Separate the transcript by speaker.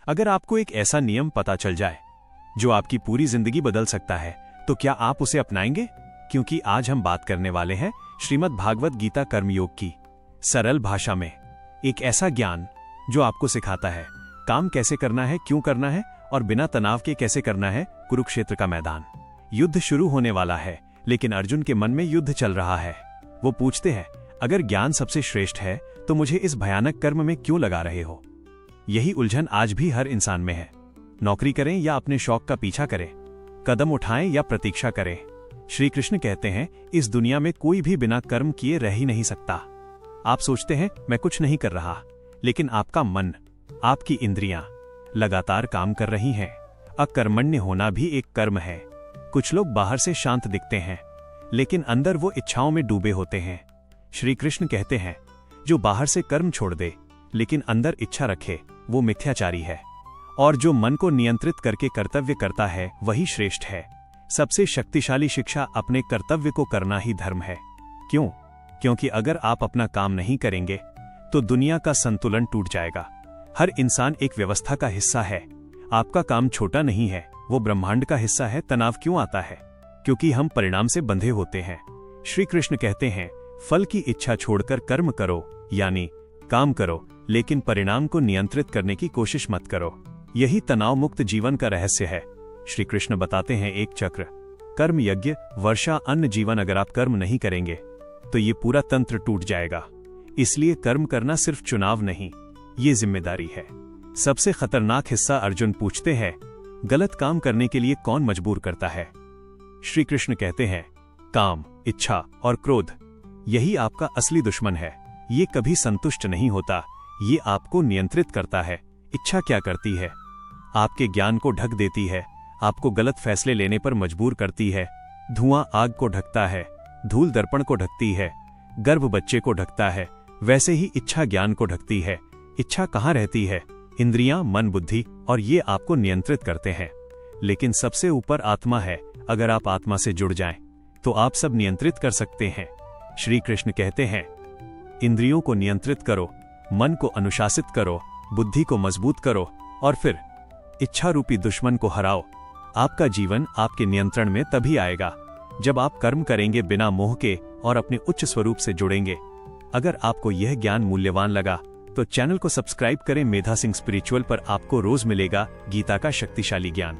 Speaker 1: अगर आपको एक ऐसा नियम पता चल जाए जो आपकी पूरी जिंदगी बदल सकता है, तो क्या आप उसे अपनाएंगे? क्योंकि आज हम बात करने वाले हैं श्रीमद् भागवत गीता कर्मयोग की सरल भाषा में। एक ऐसा ज्ञान जो आपको सिखाता है काम कैसे करना है, क्यों करना है और बिना तनाव के कैसे करना है। कुरुक्षेत्र का मैदान, युद्ध शुरू होने वाला है, लेकिन अर्जुन के मन में युद्ध चल रहा है। वो पूछते हैं, अगर ज्ञान सबसे श्रेष्ठ है तो मुझे इस भयानक कर्म में क्यों लगा रहे हो? यही उलझन आज भी हर इंसान में है। नौकरी करें या अपने शौक का पीछा करें, कदम उठाएं या प्रतीक्षा करें। श्री कृष्ण कहते हैं, इस दुनिया में कोई भी बिना कर्म किए रह ही नहीं सकता। आप सोचते हैं मैं कुछ नहीं कर रहा, लेकिन आपका मन, आपकी इंद्रियां लगातार काम कर रही हैं। अकर्मण्य होना भी एक कर्म है। कुछ लोग बाहर से शांत दिखते हैं, लेकिन अंदर वो इच्छाओं में डूबे होते हैं। श्री कृष्ण कहते हैं, जो बाहर से कर्म छोड़ दे लेकिन अंदर इच्छा रखे, वो मिथ्याचारी है। और जो मन को नियंत्रित करके कर्तव्य करता है, वही श्रेष्ठ है। सबसे शक्तिशाली शिक्षा अपने कर्तव्य को करना ही धर्म है। क्यों? क्योंकि अगर आप अपना काम नहीं करेंगे तो दुनिया का संतुलन टूट जाएगा। हर इंसान एक व्यवस्था का हिस्सा है। आपका काम छोटा नहीं है, वो ब्रह्मांड का हिस्सा है। तनाव क्यों आता है? क्योंकि हम परिणाम से बंधे होते हैं। श्री कृष्ण कहते हैं, फल की इच्छा छोड़कर कर्म करो, यानी काम करो, लेकिन परिणाम को नियंत्रित करने की कोशिश मत करो। यही तनाव मुक्त जीवन का रहस्य है। श्री कृष्ण बताते हैं एक चक्र, कर्म, यज्ञ, वर्षा, अन्न, जीवन। अगर आप कर्म नहीं करेंगे तो ये पूरा तंत्र टूट जाएगा। इसलिए कर्म करना सिर्फ चुनाव नहीं, ये जिम्मेदारी है। सबसे खतरनाक हिस्सा अर्जुन पूछते हैं, गलत काम करने के लिए कौन मजबूर करता है? श्री कृष्ण कहते हैं, काम, इच्छा और क्रोध, यही आपका असली दुश्मन है। ये कभी संतुष्ट नहीं होता, ये आपको नियंत्रित करता है। इच्छा क्या करती है? आपके ज्ञान को ढक देती है, आपको गलत फैसले लेने पर मजबूर करती है। धुआं आग को ढकता है, धूल दर्पण को ढकती है, गर्भ बच्चे को ढकता है, वैसे ही इच्छा ज्ञान को ढकती है। इच्छा कहाँ रहती है? इंद्रियां, मन, बुद्धि, और ये आपको नियंत्रित करते हैं। लेकिन सबसे ऊपर आत्मा है। अगर आप आत्मा से जुड़ जाएं, तो आप सब नियंत्रित कर सकते हैं। श्री कृष्ण कहते हैं, इंद्रियों को नियंत्रित करो, मन को अनुशासित करो, बुद्धि को मजबूत करो और फिर इच्छा रूपी दुश्मन को हराओ। आपका जीवन आपके नियंत्रण में तभी आएगा जब आप कर्म करेंगे बिना मोह के और अपने उच्च स्वरूप से जुड़ेंगे। अगर आपको यह ज्ञान मूल्यवान लगा तो चैनल को सब्सक्राइब करें। मेधा सिंह स्पिरिचुअल पर आपको रोज मिलेगा गीता का शक्तिशाली ज्ञान।